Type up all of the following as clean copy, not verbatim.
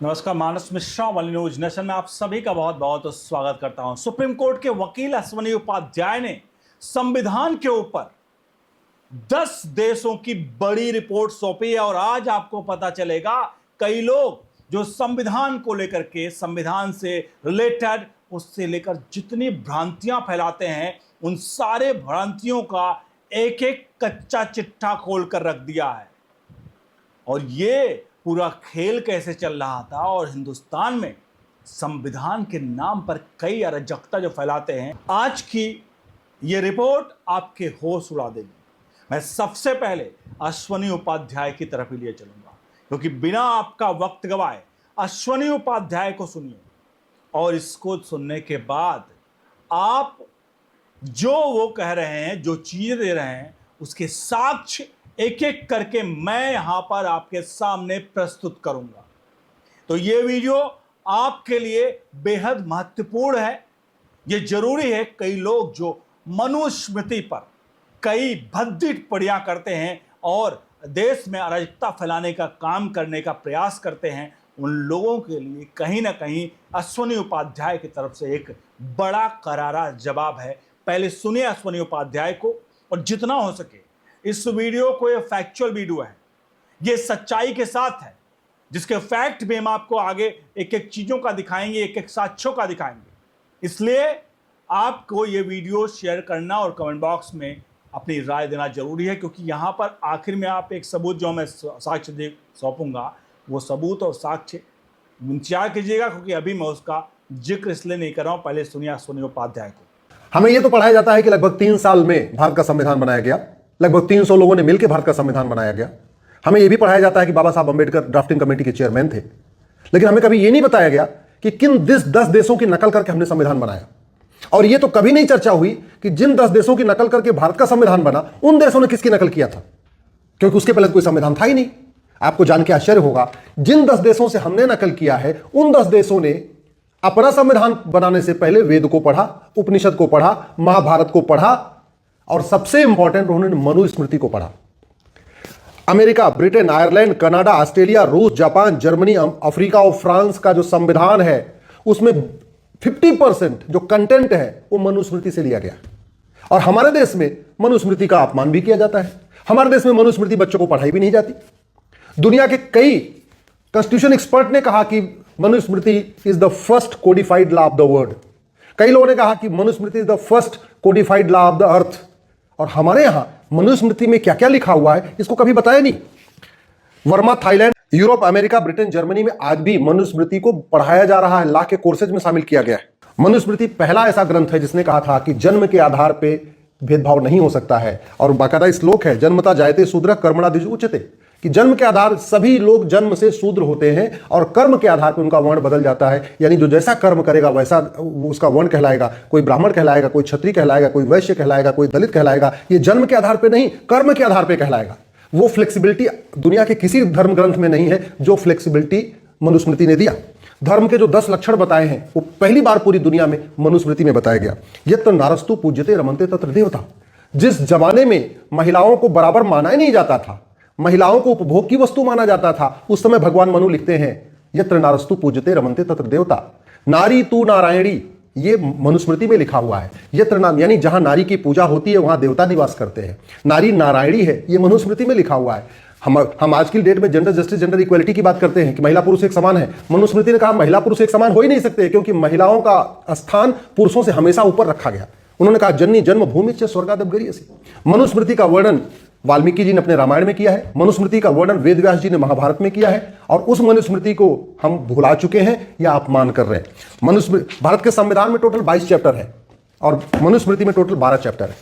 नमस्कार, मानस मिश्रा वाली news nation में आप सभी का बहुत बहुत स्वागत करता हूं। सुप्रीम कोर्ट के वकील अश्वनी उपाध्याय ने संविधान के ऊपर 10 देशों की बड़ी रिपोर्ट सौंपी है और आज आपको पता चलेगा कई लोग जो संविधान को लेकर के, संविधान से रिलेटेड, उससे लेकर जितनी भ्रांतियां फैलाते हैं, उन सारे भ्रांतियों का एक एक कच्चा चिट्ठा खोल कर रख दिया है। और ये पूरा खेल कैसे चल रहा था और हिंदुस्तान में संविधान के नाम पर कई अराजकता जो फैलाते हैं, आज की ये रिपोर्ट आपके होश उड़ा देगी। मैं सबसे पहले अश्वनी उपाध्याय की तरफ ही लिए चलूंगा, क्योंकि बिना आपका वक्त गवाए अश्वनी उपाध्याय को सुनिए और इसको सुनने के बाद आप जो वो कह रहे हैं, जो चीजें दे रहे हैं, उसके साक्ष्य एक एक करके मैं यहां पर आपके सामने प्रस्तुत करूंगा। तो ये वीडियो आपके लिए बेहद महत्वपूर्ण है। ये जरूरी है। कई लोग जो मनुस्मृति पर कई भद्दी टिप्पणियां करते हैं और देश में अराजकता फैलाने का काम करने का प्रयास करते हैं, उन लोगों के लिए कहीं ना कहीं अश्वनी उपाध्याय की तरफ से एक बड़ा करारा जवाब है। पहले सुनिए अश्वनी उपाध्याय को, और जितना हो सके इस वीडियो को, ये फैक्चुअल वीडियो है, ये सच्चाई के साथ है, जिसके फैक्ट भी हम आपको आगे एक एक चीजों का दिखाएंगे, एक एक साक्ष्यों का दिखाएंगे। इसलिए आपको ये वीडियो शेयर करना और कमेंट बॉक्स में अपनी राय देना जरूरी है, क्योंकि यहां पर आखिर में आप एक सबूत जो मैं साक्ष्य दे सौंपूंगा, वो सबूत और साक्ष्य इंतजार कीजिएगा, क्योंकि अभी मैं उसका जिक्र इसलिए नहीं कर रहा हूं। पहले सुनिए अश्वनी उपाध्याय को। हमें यह तो पढ़ाया जाता है कि लगभग 3 साल में भारत का संविधान बनाया गया, लगभग 300 लोगों ने मिलकर भारत का संविधान बनाया गया। हमें यह भी पढ़ाया जाता है कि बाबा साहब अंबेडकर ड्राफ्टिंग कमेटी के चेयरमैन थे, लेकिन हमें कभी यह नहीं बताया गया कि किन 10 देशों की नकल करके हमने संविधान बनाया। और यह तो कभी नहीं चर्चा हुई कि जिन 10 देशों की नकल करके भारत का संविधान बना, उन देशों ने किसकी नकल किया था, क्योंकि उसके पहले कोई संविधान था ही नहीं। आपको जान के आश्चर्य होगा, जिन 10 देशों से हमने नकल किया है, उन 10 देशों ने अपना संविधान बनाने से पहले वेद को पढ़ा, उपनिषद को पढ़ा, महाभारत को पढ़ा, और सबसे इंपॉर्टेंट उन्होंने मनुस्मृति को पढ़ा। America, Britain, Ireland, Canada, Australia, रूस, जापान, जर्मनी, अफ्रीका और फ्रांस का जो संविधान है, उसमें 50% जो कंटेंट है वो मनुस्मृति से लिया गया। और हमारे देश में मनुस्मृति का अपमान भी किया जाता है। हमारे देश में मनुस्मृति बच्चों को पढ़ाई भी नहीं जाती। दुनिया के कई कॉन्स्टिट्यूशन एक्सपर्ट ने कहा कि Manusmriti is the first codified law of the world. कई लोगों ने कहा कि Manusmriti is the first codified law of the earth. और हमारे यहां मनुस्मृति में क्या क्या लिखा हुआ है, इसको कभी बताया नहीं। Verma, Thailand, Europe, America, Britain, Germany में आज भी मनुस्मृति को पढ़ाया जा रहा है, लॉ के कोर्सेज में शामिल किया गया है। मनुस्मृति पहला ऐसा ग्रंथ है जिसने कहा था कि जन्म के आधार पर भेदभाव नहीं हो सकता है। और बाकायदा श्लोक है, जन्मता जायते शूद्र कर्मणा द्विज उच्यते, कि जन्म के आधार सभी लोग जन्म से शूद्र होते हैं और कर्म के आधार पर उनका वर्ण बदल जाता है। यानी जो जैसा कर्म करेगा वैसा उसका वर्ण कहलाएगा। कोई ब्राह्मण कहलाएगा, कोई क्षत्रिय कहलाएगा, कोई वैश्य कहलाएगा, कोई दलित कहलाएगा। ये जन्म के आधार पर नहीं, कर्म के आधार पर कहलाएगा। वो फ्लेक्सिबिलिटी दुनिया के किसी धर्म ग्रंथ में नहीं है जो फ्लेक्सिबिलिटी मनुस्मृति ने दिया। धर्म के जो 10 लक्षण बताए हैं वो पहली बार पूरी दुनिया में मनुस्मृति में बताया गया। यत्र नारस्तु पूज्यते रमन्ते तत्र देवता। जिस जमाने में महिलाओं को बराबर माना ही नहीं जाता था, महिलाओं को उपभोग की वस्तु माना जाता था, उस समय भगवान मनु लिखते हैं यत्र नारस्तु पूज्यते रमन्ते तत्र देवता। नारी तू नारायणी, ये मनुस्मृति में लिखा हुआ है। यत्र नाम यानी जहां नारी की पूजा होती है वहां देवता निवास करते हैं। नारी नारायणी है, ये मनुस्मृति में लिखा हुआ है। हम आज की डेट में जेंडर जस्टिस, जेंडर इक्वलिटी की बात करते हैं कि महिला पुरुष एक समान है। मनुस्मृति ने कहा महिला पुरुष एक समान हो ही नहीं सकते, क्योंकि महिलाओं का स्थान पुरुषों से हमेशा ऊपर रखा गया। उन्होंने कहा जननी जन्म भूमि च स्वर्गादप गरीयसी। मनुस्मृति का वर्णन वाल्मीकि जी ने अपने रामायण में किया है। मनुस्मृति का वर्णन वेद व्यास जी ने महाभारत में किया है, और उस मनुस्मृति को हम भुला चुके हैं या अपमान कर रहे हैं। मनुस्मृति, भारत के संविधान में टोटल 22 चैप्टर है और मनुस्मृति में टोटल 12 चैप्टर है।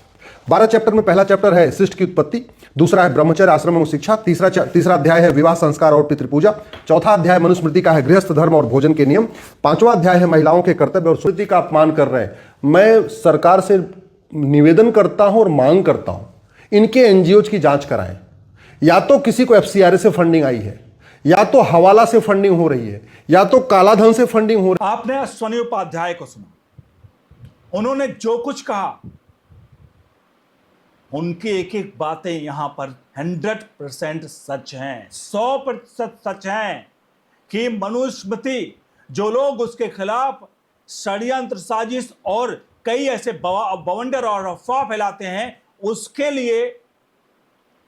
12 चैप्टर में पहला चैप्टर है सृष्टि की उत्पत्ति, दूसरा है ब्रह्मचर्य आश्रम एवं शिक्षा, तीसरा अध्याय है विवाह संस्कार और पितृपूजा, चौथा अध्याय मनुस्मृति का है गृहस्थ धर्म और भोजन के नियम, पांचवा अध्याय है महिलाओं के कर्तव्य और स्मृति का अपमान कर रहे हैं। मैं सरकार से निवेदन करता हूं और मांग करता हूं, इनके एनजीओज की जांच कराएं। या तो किसी को एफसीआरए से फंडिंग आई है, या तो हवाला से फंडिंग हो रही है, या तो कालाधन से फंडिंग हो रही है। आपने अश्वनी उपाध्याय को सुना, उन्होंने जो कुछ कहा, उनकी एक एक बातें यहां पर 100% सच हैं, 100% सच हैं। कि मनुस्मृति, जो लोग उसके खिलाफ षड्यंत्र, साजिश और कई ऐसे बवंडर और अफवाह फैलाते हैं, उसके लिए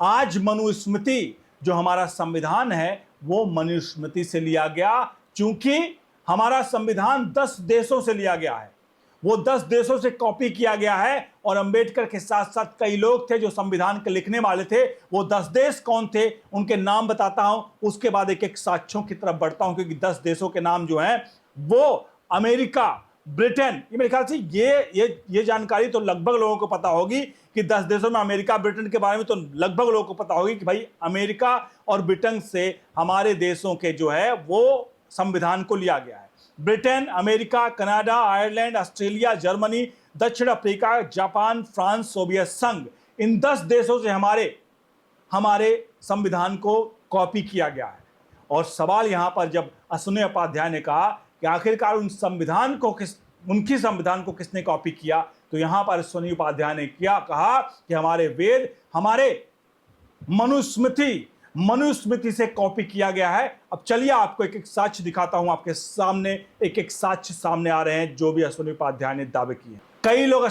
आज मनुस्मृति जो हमारा संविधान है वो मनुस्मृति से लिया गया। चूंकि हमारा संविधान 10 देशों से लिया गया है, वो 10 देशों से कॉपी किया गया है। और अंबेडकर के साथ साथ कई लोग थे जो संविधान के लिखने वाले थे। वो 10 देश कौन थे, उनके नाम बताता हूं, उसके बाद एक एक साक्ष्यों की तरफ बढ़ता हूं, क्योंकि 10 देशों के नाम जो हैं वो अमेरिका, ब्रिटेन, ये मेरे ख्याल से ये जानकारी तो लगभग लोगों को पता होगी कि 10 देशों में अमेरिका, ब्रिटेन के बारे में तो लगभग लोगों को पता होगी कि भाई अमेरिका और ब्रिटेन से हमारे देशों के जो है वो संविधान को लिया गया है। Britain, America, Canada, Ireland, Australia, Germany, दक्षिण अफ्रीका, जापान, फ्रांस, सोवियत संघ, इन 10 देशों से हमारे संविधान को कॉपी किया गया है। और सवाल यहां पर जब अश्विनी उपाध्याय ने कहा कि आखिरकार उनकी संविधान को किसने कॉपी किया, तो यहां पर अश्विनी उपाध्याय ने कहा कि हमारे वेद, हमारे मनुस्मृति से कॉपी किया गया है। अब चलिए आपको एक एक साक्ष्य दिखाता हूं, आपके सामने एक एक साक्ष्य सामने आ रहे हैं जो भी अश्विनी उपाध्याय ने दावे किए। कई लोग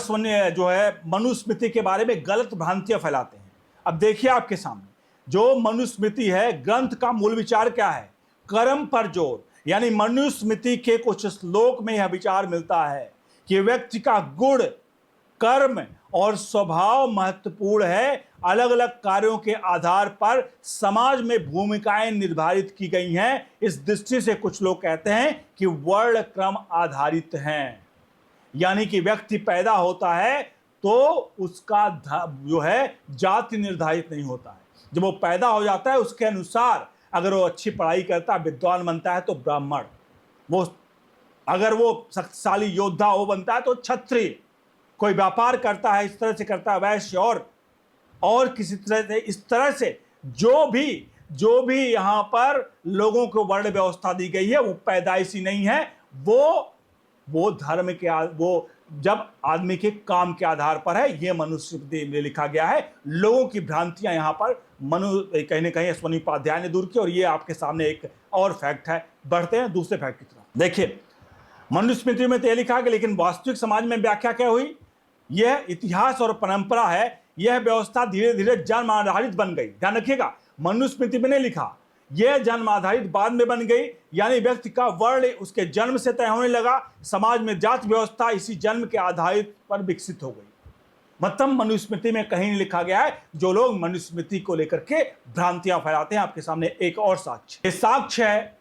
मनुस्मृति के बारे में गलत भ्रांतियां फैलाते हैं। अब देखिए आपके सामने जो मनुस्मृति है, ग्रंथ का मूल विचार क्या है? कर्म पर जोर। यानी मनुस्मृति के कुछ श्लोक में यह विचार मिलता है कि व्यक्ति का गुण, कर्म और स्वभाव महत्वपूर्ण है। अलग अलग कार्यों के आधार पर समाज में भूमिकाएं निर्धारित की गई हैं। इस दृष्टि से कुछ लोग कहते हैं कि वर्ण क्रम आधारित हैं। यानी कि व्यक्ति पैदा होता है तो उसका जो है जाति निर्धारित नहीं होता है। जब वो पैदा हो जाता है उसके अनुसार, अगर वो अच्छी पढ़ाई करता है, विद्वान बनता है तो ब्राह्मण, अगर वो शक्तिशाली योद्धा वो बनता है तो क्षत्रिय, कोई व्यापार करता है इस तरह से करता है वैश्य, और किसी तरह से, इस तरह से जो भी यहाँ पर लोगों को वर्ण व्यवस्था दी गई है वो पैदाइशी नहीं है, वो धर्म के वो जब आदमी के काम के आधार पर है। ये मनुस्मृति में लिखा गया है। लोगों की भ्रांतियां यहाँ पर कहीं ना कहीं अश्विनी उपाध्याय ने दूर की। और ये आपके सामने एक और फैक्ट है। बढ़ते हैं दूसरे फैक्ट की तरफ। देखिए मनुस्मृति में तो लिखा गया, लेकिन वास्तविक समाज में व्याख्या क्या हुई? यह इतिहास और परंपरा है। यह व्यवस्था धीरे धीरे जन्म आधारित बन गई। ध्यान रखिएगा, मनुस्मृति में नहीं लिखा, यह जन्म आधारित बाद में बन गई। यानी व्यक्ति का वर्ण उसके जन्म से तय होने लगा। समाज में जाति व्यवस्था इसी जन्म के आधार पर विकसित हो गई। मतलब मनुस्मृति में कहीं नहीं लिखा गया है। जो लोग मनुस्मृति को लेकर के भ्रांतियां फैलाते हैं, आपके सामने एक और साक्ष्य। ये साक्ष्य है,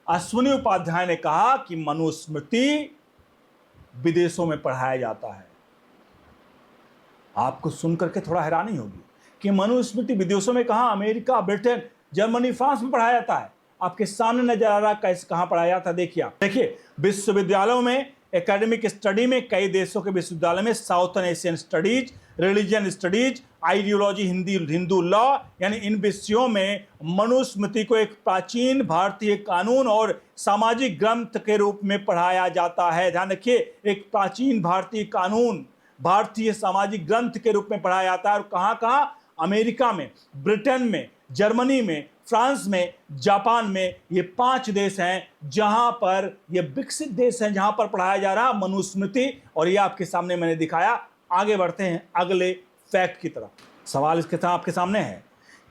अश्विनी उपाध्याय ने कहा कि मनुस्मृति विदेशों में पढ़ाया जाता है। आपको सुनकर के थोड़ा हैरानी होगी कि मनुस्मृति विदेशों में कहां? अमेरिका, ब्रिटेन, जर्मनी, फ्रांस में पढ़ाया जाता है। आपके सामने नजर आ रहा है कैसे, कहां पढ़ाया जाता है। देखिए विश्वविद्यालयों में, एकेडमिक स्टडी में, कई देशों के विश्वविद्यालय में southern Asian studies, religion studies, ideology, Hindu law, यानी इन विषयों में मनुस्मृति को एक प्राचीन भारतीय कानून और सामाजिक ग्रंथ के रूप में पढ़ाया जाता है। ध्यान रखिए, एक प्राचीन भारतीय कानून, भारतीय सामाजिक ग्रंथ के रूप में पढ़ाया जाता है। और कहां कहां? अमेरिका में, ब्रिटेन में, जर्मनी में, फ्रांस में, जापान में। ये 5 देश हैं जहां पर, ये विकसित देश हैं जहां पर पढ़ाया जा रहा मनुस्मृति। और ये आपके सामने मैंने दिखाया। आगे बढ़ते हैं अगले फैक्ट की तरफ। सवाल इसके साथ आपके सामने है,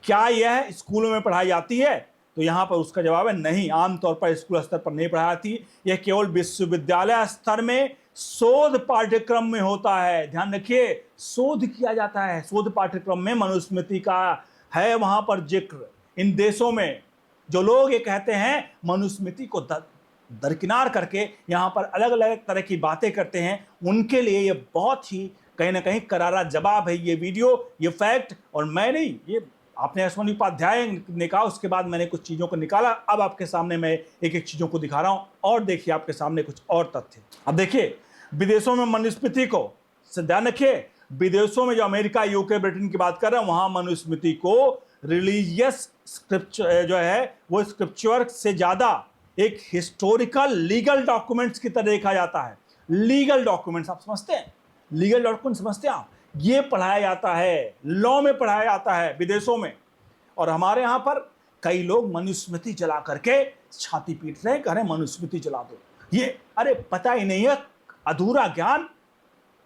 क्या यह स्कूलों में पढ़ाई जाती है? तो यहां पर उसका जवाब है नहीं। आमतौर पर स्कूल स्तर पर नहीं पढ़ाई जाती। यह केवल विश्वविद्यालय स्तर में शोध पाठ्यक्रम में होता है। ध्यान रखिए, शोध किया जाता है। शोध पाठ्यक्रम में मनुस्मृति का है वहां पर जिक्र। इन देशों में जो लोग ये कहते हैं मनुस्मृति को दरकिनार करके यहां पर अलग अलग तरह की बातें करते हैं, उनके लिए ये बहुत ही कहीं ना कहीं करारा जवाब है ये वीडियो, ये फैक्ट। और मैं नहीं, ये आपने अश्विनी उपाध्याय ने कहा, उसके बाद मैंने कुछ चीज़ों को निकाला। अब आपके सामने मैं एक एक चीज़ों को दिखा रहा हूँ। और देखिए आपके सामने कुछ और तथ्य। अब देखिए विदेशों में मनुस्मृति को, ध्यान रखिए, विदेशों में जो अमेरिका, यूके, ब्रिटेन की बात कर रहे हैं, वहां मनुस्मृति को रिलीजियस स्क्रिप्चर जो है वो स्क्रिप्चर से ज्यादा एक हिस्टोरिकल लीगल डॉक्यूमेंट्स की तरह देखा जाता है। लीगल डॉक्यूमेंट्स आप समझते हैं? लीगल डॉक्यूमेंट समझते हैं आप? ये पढ़ाया जाता है, लॉ में पढ़ाया जाता है विदेशों में। और हमारे यहाँ पर कई लोग मनुस्मृति चला करके छाती पीट रहे हैं, कह रहे हैं मनुस्मृति चला दो। ये अरे पता ही नहीं है, अधूरा ज्ञान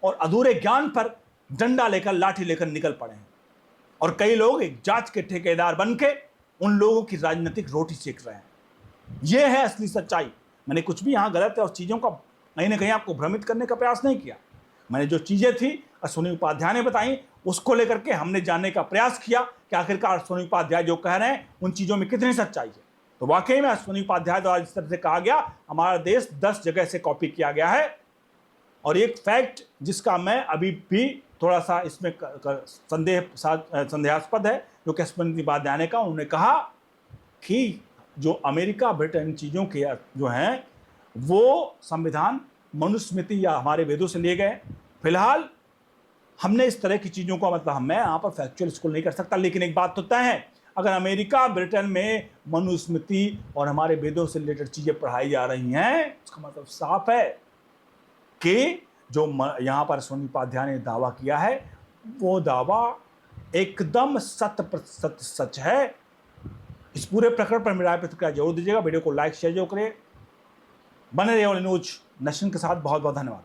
और अधूरे ज्ञान पर डंडा लेकर लाठी लेकर निकल पड़े हैं। और कई लोग एक जांच के ठेकेदार बन के उन लोगों की राजनीतिक रोटी सेक रहे हैं। यह है असली सच्चाई। मैंने कुछ भी यहां गलत है और चीजों का कहीं ना कहीं आपको भ्रमित करने का प्रयास नहीं किया। मैंने जो चीजें थी अश्विनी उपाध्याय ने बताई, उसको लेकर के हमने जानने का प्रयास किया कि आखिरकार अश्विनी उपाध्याय जो कह रहे हैं उन चीजों में कितनी सच्चाई है। तो वाकई में अश्विनी उपाध्याय द्वारा जिस तरह से कहा गया, हमारा देश 10 जगह से कॉपी किया गया है। और एक फैक्ट जिसका मैं अभी भी थोड़ा सा इसमें संदेहास्पद है, जो कि अश्विनी उपाध्याय ने कहा, उन्होंने कहा कि जो अमेरिका ब्रिटेन चीज़ों के जो हैं वो संविधान मनुस्मृति या हमारे वेदों से लिए गए। फिलहाल हमने इस तरह की चीज़ों का मतलब मैं यहाँ पर फैक्चुअल स्कूल नहीं कर सकता, लेकिन एक बात तो तय है, अगर अमेरिका ब्रिटेन में मनुस्मृति और हमारे वेदों से रिलेटेड चीज़ें पढ़ाई जा रही हैं, उसका मतलब साफ है कि जो यहाँ पर अश्विनी उपाध्याय ने दावा किया है वो दावा एकदम 100% सच है। इस पूरे प्रकरण पर मेरा प्रतिक्रिया जरूर दीजिएगा। वीडियो को लाइक शेयर जरूर करें। बने रहिए ऑल न्यूज नेशन के साथ। बहुत बहुत धन्यवाद।